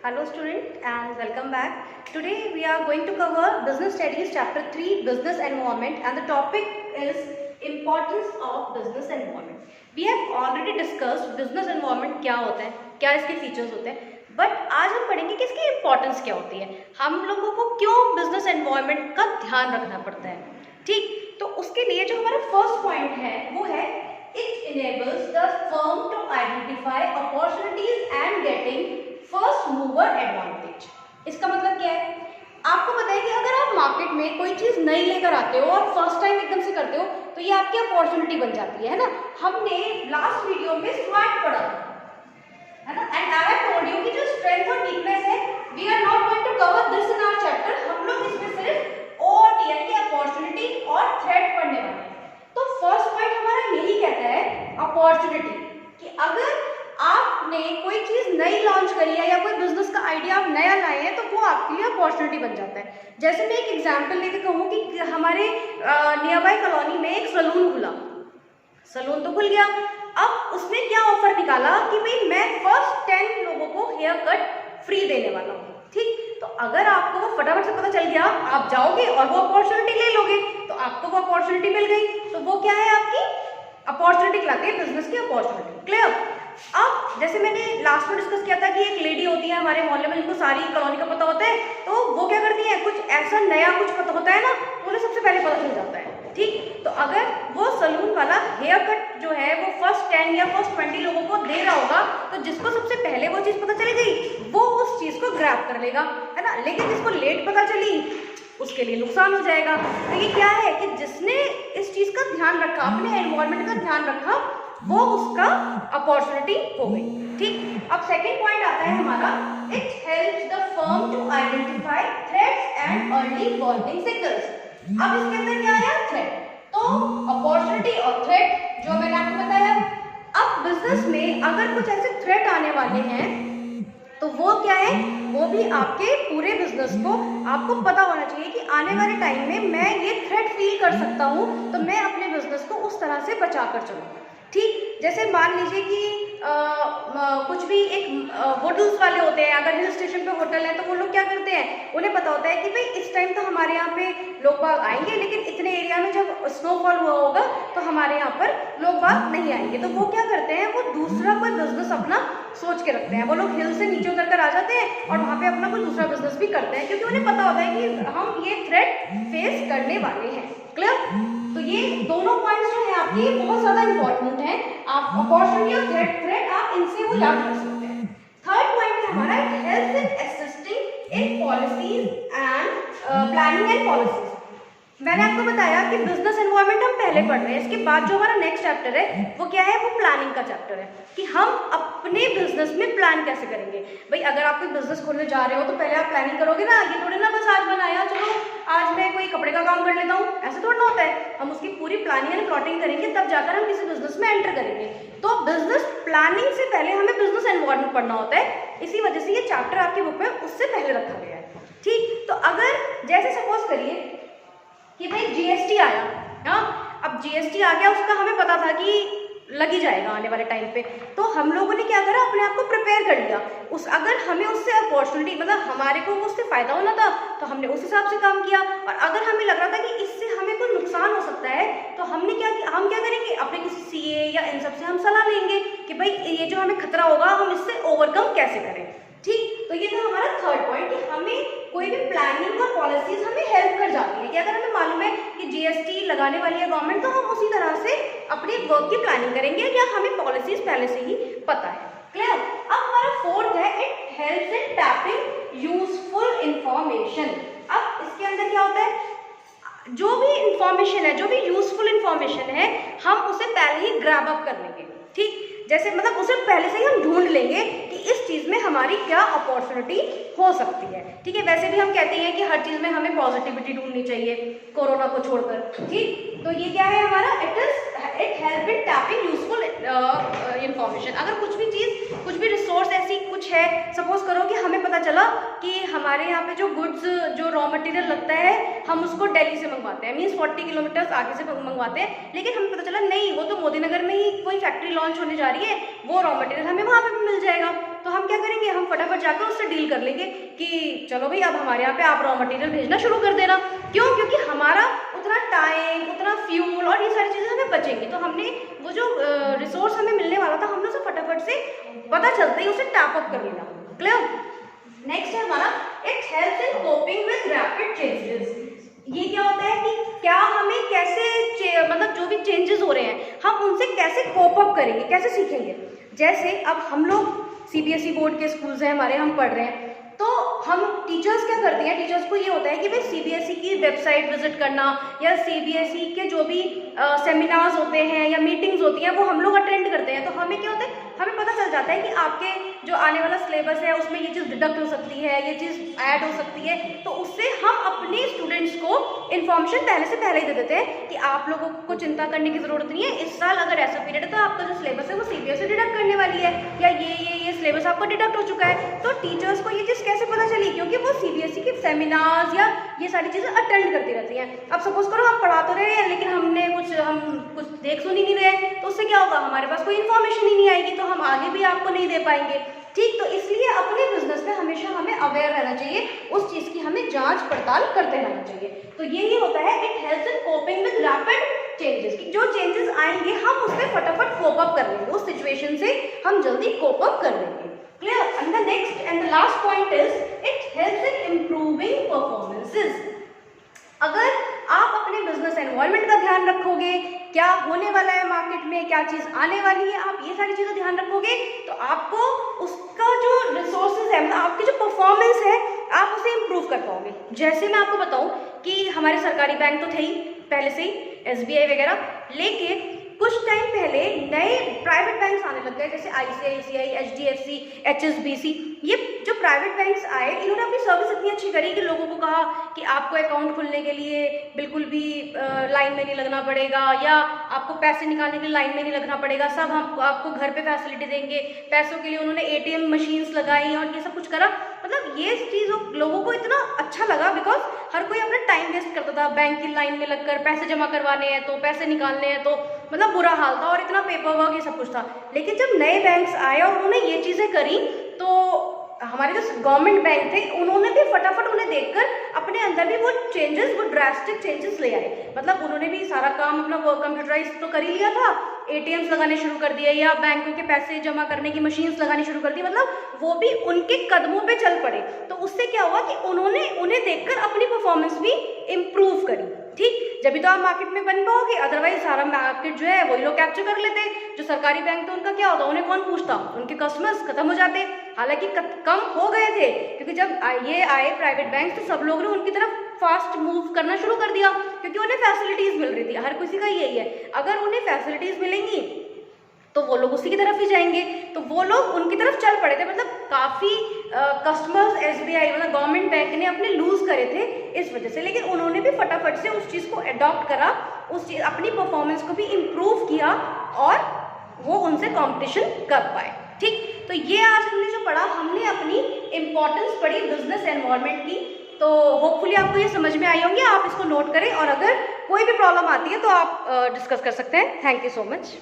Hello student and welcome back. Today we are going to cover Business Studies Chapter 3 Business Environment and the topic is Importance of Business Environment. We have already discussed business environment क्या होता है, क्या इसके features होते हैं, but आज हम पढ़ेंगे कि इसकी इम्पोर्टेंस क्या होती है, हम लोगों को क्यों बिजनेस एनवायरनमेंट का ध्यान रखना पड़ता है. ठीक, तो उसके लिए जो हमारा फर्स्ट पॉइंट है वो है it enables the firm to identify opportunities and getting first mover advantage. इसका मतलब क्या है? आपको पता है कि अगर आप मार्केट में कोई चीज नई लेकर आते हो और फर्स्ट टाइम एकदम से करते हो तो ये आपकी अपॉर्चुनिटी बन जाती है ना. हमने लास्ट वीडियो में स्मार्ट पढ़ा है ना, and I have told you कि जो स्ट्रेंथ और वीकनेस है we are not going to cover this in our chapter. हम लोग इसमें सिर्फ ओटी यानी कि अपॉर्चुनिटी और थ्रेट पढ़ने वाले हैं. तो फर्स्ट पॉइंट हमारा यही कहता है अपॉर्चुनिटी, कि अगर आपने कोई चीज नई लॉन्च करी है या कोई बिजनेस का आइडिया आप नया लाए हैं तो वो आपके लिए अपॉर्चुनिटी बन जाता है. जैसे मैं एक एग्जांपल लेके कहूँ कि हमारे नियर बाय कॉलोनी में एक सलून खुला. सलून तो खुल गया, अब उसने क्या ऑफर निकाला कि भाई मैं फर्स्ट 10 लोगों को हेयर कट फ्री देने वाला हूँ. ठीक, तो अगर आपको वो फटाफट से पता चल गया, आप जाओगे और वो अपॉर्चुनिटी ले लोगे, तो आपको वो अपॉर्चुनिटी मिल गई. तो वो क्या है? आपकी अपॉर्चुनिटी कहलाती है, बिजनेस की अपॉर्चुनिटी. क्लियर? अब जैसे मैंने लास्ट में डिस्कस किया था कि एक लेडी होती है हमारे मोहल्ले में जिनको सारी कॉलोनी का पता होता है, तो वो क्या करती है, कुछ ऐसा नया कुछ पता होता है ना, उन्हें सबसे पहले पता चल जाता है. ठीक, तो अगर वो सलून वाला हेयर कट जो है वो फर्स्ट 10 या फर्स्ट 20 लोगों को दे रहा होगा, तो जिसको सबसे पहले वो चीज़ पता चल गई वो उस चीज़ को ग्रैब कर लेगा, है ना. लेकिन जिसको लेट पता चली उसके लिए नुकसान हो जाएगा. तो ये क्या है कि जिसने इस चीज़ का ध्यान रखा, अपने एनवायरनमेंट का ध्यान रखा, वो उसका अपॉर्चुनिटी हो गई. ठीक, अब सेकेंड पॉइंट आता है हमारा it helps the firm to identify threats and early warning signals. अब इसके अंदर क्या आया? थ्रेट. तो अपॉर्चुनिटी और थ्रेट जो मैंने आपको बताया. अब बिजनेस में अगर कुछ ऐसे थ्रेट आने वाले हैं तो वो क्या है, वो भी आपके पूरे बिजनेस को आपको पता होना चाहिए कि आने वाले टाइम में मैं ये थ्रेट फील कर सकता हूँ, तो मैं अपने बिजनेस को उस तरह से बचा कर चलूँ. ठीक, जैसे मान लीजिए कि कुछ भी एक होटल्स वाले होते हैं, अगर हिल स्टेशन पे होटल है तो वो लोग क्या करते हैं, उन्हें पता होता है कि भाई इस टाइम तो हमारे यहाँ पे लोग बाग आएंगे, लेकिन इतने एरिया में जब स्नोफॉल हुआ होगा तो हमारे यहाँ पर लोग बाग नहीं आएंगे. तो वो क्या करते हैं, वो दूसरा कोई बिजनेस अपना सोच के रखते हैं. वो लोग हिल से नीचे उतर कर आ जाते हैं और वहाँ पे अपना कोई दूसरा बिजनेस भी करते हैं, क्योंकि उन्हें पता होता है कि हम ये थ्रेट फेस करने वाले हैं. क्लियर? तो ये दोनों पॉइंट्स जो है आपके बहुत ज्यादा इंपॉर्टेंट है. आप अपॉर्चुनिटी और थ्रेट आप इनसे वो याद कर सकते हैं. थर्ड पॉइंट है हमारा it helps in assisting in policies and planning and policies. मैंने आपको बताया कि बिजनेस एनवायरनमेंट हम पहले पढ़ रहे हैं. इसके बाद जो हमारा नेक्स्ट चैप्टर है वो क्या है, वो प्लानिंग का चैप्टर है, कि हम अपने बिजनेस में प्लान कैसे करेंगे. भाई अगर आप कोई बिजनेस खोलने जा रहे हो तो पहले आप प्लानिंग करोगे ना. ये थोड़ी ना बस आज बनाया चलो आज मैं कोई कपड़े का काम कर लेता हूँ, ऐसे थोड़ा ना होता है. हम उसकी पूरी प्लानिंग एंड प्लॉटिंग करेंगे, तब जाकर हम किसी बिजनेस में एंटर करेंगे. तो बिजनेस प्लानिंग से पहले हमें बिजनेस एनवायरनमेंट पढ़ना होता है. इसी वजह से ये चैप्टर आपकी बुक में उससे पहले रखा गया है. ठीक, तो अगर जैसे सपोज करिए कि भाई जीएसटी आया, हाँ, अब जीएसटी आ गया, उसका हमें पता था कि लग ही जाएगा आने वाले टाइम पे, तो हम लोगों ने क्या करा, अपने आप को प्रिपेयर कर लिया. अगर हमें उससे अपॉर्चुनिटी मतलब हमारे को उससे फायदा होना था तो हमने उस हिसाब से काम किया, और अगर हमें लग रहा था कि इससे हमें कोई नुकसान हो सकता है तो हम क्या करेंगे, अपने किसी सीए या इन सब से हम सलाह लेंगे कि भाई ये जो हमें खतरा होगा हम इससे ओवरकम कैसे करें. ठीक, तो ये था हमारा थर्ड पॉइंट कि हमें कोई भी प्लानिंग और पॉलिसीज हमें हेल्प कर जाती है, कि अगर हमें मालूम है कि जीएसटी लगाने वाली है गवर्नमेंट, तो हम उसी तरह से अपने वर्क की प्लानिंग करेंगे, या हमें पॉलिसीज पहले से ही पता है. क्लियर? अब हमारा फोर्थ है it helps in tapping useful information. अब इसके अंदर क्या होता है, जो भी इंफॉर्मेशन है, जो भी यूजफुल इंफॉर्मेशन है, हम उसे पहले ही ग्रैब अप कर लेंगे. ठीक, जैसे मतलब उसे पहले से ही हम ढूंढ लेंगे कि इस चीज़ में हमारी क्या अपॉर्चुनिटी हो सकती है. ठीक है, वैसे भी हम कहते हैं कि हर चीज़ में हमें पॉजिटिविटी ढूंढनी चाहिए, कोरोना को छोड़कर. ठीक, तो ये क्या है हमारा it help in tapping useful information. अगर कुछ भी चीज़, कुछ भी रिसोर्स ऐसी कुछ है, सपोज करो कि हमें पता चला कि हमारे यहाँ पे जो गुड्स, जो रॉ मटेरियल लगता है, हम उसको दिल्ली से मंगवाते हैं, मीन्स 40 किलोमीटर्स आगे से मंगवाते हैं, लेकिन हमें पता चला नहीं, वो तो मोदी नगर में ही कोई फैक्ट्री लॉन्च होने जा रही है, वो रॉ मटेरियल हमें वहाँ पे भी मिल जाएगा. तो हम क्या क्या करेंगे, हम फटाफट जाकर उससे डील कर लेंगे कि चलो भाई अब हमारे यहाँ पे आप रॉ मटेरियल भेजना शुरू कर देना। क्यों? क्योंकि हमारा उतना टाइम, उतना फ्यूल और ये सारी चीज़ें हमें बचेंगी। तो हमने वो जो रिसोर्स हमें मिलने वाला था, हमने उसे फटाफट से पता चलते ही उसे टैप अप कर लेना। क्लियर? नेक्स्ट है हमारा, it helps in coping with rapid changes. ये क्या होता है कि क्या हमें कैसे मतलब जो भी चेंजेस हो रहे हैं हम उनसे कैसे कोप अप करेंगे, कैसे सीखेंगे। जैसे अब हम लोग सीबीएसई बोर्ड के स्कूल्स हैं हमारे, हम पढ़ रहे हैं, तो हम टीचर्स क्या करते हैं, टीचर्स को ये होता है कि भाई सीबीएसई की वेबसाइट विजिट करना या सीबीएसई के जो भी सेमिनार्स होते हैं या मीटिंग्स होती हैं वो हम लोग अटेंड करते हैं। तो हमें क्या होता है, हमें पता चल जाता है कि आपके जो आने वाला सिलेबस है उसमें ये चीज़ डिडक्ट हो सकती है, ये चीज़ ऐड हो सकती है। तो उससे हम अपने स्टूडेंट्स को इन्फॉर्मेशन पहले से पहले ही दे देते हैं कि आप लोगों को चिंता करने की ज़रूरत नहीं है, इस साल अगर ऐसा पीरियड है तो आपका जो सिलेबस है वो सीबीएसई डिडक्ट करने वाली है, या ये सिलेबस आपका डिडक्ट हो चुका है। तो टीचर्स को ये चीज़ कैसे पता चली? क्योंकि वो सीबीएसई के सेमिनार्स या ये सारी चीज़ें अटेंड करती रहती हैं। अब सपोज करो हम पढ़ा तो रहे हैं लेकिन हम कुछ देख सुन ही नहीं रहे, तो उससे क्या होगा, हमारे पास कोई इन्फॉर्मेशन ही नहीं आएगी, तो हम आगे भी आपको नहीं दे पाएंगे। ठीक, तो इसलिए अपने बिजनेस में हमेशा हमें अवेयर रहना चाहिए, उस चीज़ की हमें जांच पड़ताल करते रहना चाहिए। तो यही होता है, it helps in coping with rapid changes, कि जो चेंजेस आएंगे हम उससे फटाफट कोप अप कर लेंगे, उस सिचुएशन से हम जल्दी कोप अप कर लेंगे। Clear? And the next and the last point is it helps in improving performances. अगर आप अपने बिजनेस एनवायरनमेंट का ध्यान रखोगे, क्या होने वाला है मार्केट में, क्या चीज़ आने वाली है, आप ये सारी चीज़ें ध्यान रखोगे तो आपको उसका जो रिसोर्सेज है, मतलब आपकी जो परफॉर्मेंस है, आप उसे इम्प्रूव कर पाओगे। जैसे मैं आपको बताऊं कि हमारे सरकारी बैंक तो थे ही पहले से ही, एसबीआई वगैरह, लेकिन कुछ टाइम पहले नए प्राइवेट बैंक्स आने लग गए, जैसे आईसीआईसीआई, एचडीएफसी, एचएसबीसी। ये जो प्राइवेट बैंक्स आए, इन्होंने अपनी सर्विस इतनी अच्छी करी कि लोगों को कहा कि आपको अकाउंट खोलने के लिए बिल्कुल भी लाइन में नहीं लगना पड़ेगा, या आपको पैसे निकालने के लिए लाइन में नहीं लगना पड़ेगा, सब हम आपको घर पे फैसिलिटी देंगे। पैसों के लिए उन्होंने एटीएम मशीन्स लगाई और ये सब कुछ करा। मतलब ये चीज़ लोगों को इतना अच्छा लगा, बिकॉज हर कोई अपना टाइम वेस्ट करता था बैंक की लाइन में लगकर, पैसे जमा करवाने हैं तो पैसे निकालने हैं, तो मतलब बुरा हाल था और इतना पेपर वर्क ये सब कुछ था। लेकिन जब नए बैंक्स आए और उन्होंने ये चीज़ें करी, तो हमारे जो गवर्नमेंट बैंक थे उन्होंने भी फटाफट उन्हें देखकर अपने अंदर भी वो चेंजेस, वो ड्रास्टिक चेंजेस ले आए। मतलब उन्होंने भी सारा काम अपना कंप्यूटराइज तो कर ही लिया था, एटीएम्स लगाने शुरू कर दिए या बैंकों के पैसे जमा करने की मशीन्स लगानी शुरू कर दी, मतलब वो भी उनके कदमों पे चल पड़े। तो उससे क्या हुआ कि उन्होंने उन्हें देखकर अपनी परफॉर्मेंस भी इम्प्रूव करी। ठीक, जब तो आप मार्केट में बन पाओगे, अदरवाइज सारा मार्केट जो है वही लोग कैप्चर कर लेते। जो सरकारी बैंक थे उनका क्या होता, उन्हें कौन पूछता, उनके कस्टमर्स खत्म हो जाते। हालांकि कम हो गए थे, क्योंकि जब ये आए प्राइवेट बैंक तो सब लोगों ने उनकी तरफ फास्ट मूव करना शुरू कर दिया, क्योंकि उन्हें फैसिलिटीज मिल रही थी। हर किसी का यही है, अगर उन्हें फैसिलिटीज मिलेंगी तो वो लोग उसी की तरफ ही जाएंगे, तो वो लोग उनकी तरफ चल पड़े थे। मतलब काफ़ी कस्टमर्स एसबीआई मतलब गवर्नमेंट बैंक ने अपने लूज करे थे इस वजह से, लेकिन उन्होंने भी फटाफट से उस चीज़ को अडॉप्ट करा, उस चीज़ अपनी परफॉर्मेंस को भी इम्प्रूव किया और वो उनसे कॉम्पिटिशन कर पाए। ठीक, तो ये आज हमने जो पढ़ा, हमने अपनी इम्पोर्टेंस पढ़ी बिजनेस एनवायरनमेंट की। तो होपफुली आपको ये समझ में आई होंगी, आप इसको नोट करें और अगर कोई भी प्रॉब्लम आती है तो आप डिस्कस कर सकते हैं। Thank you so much.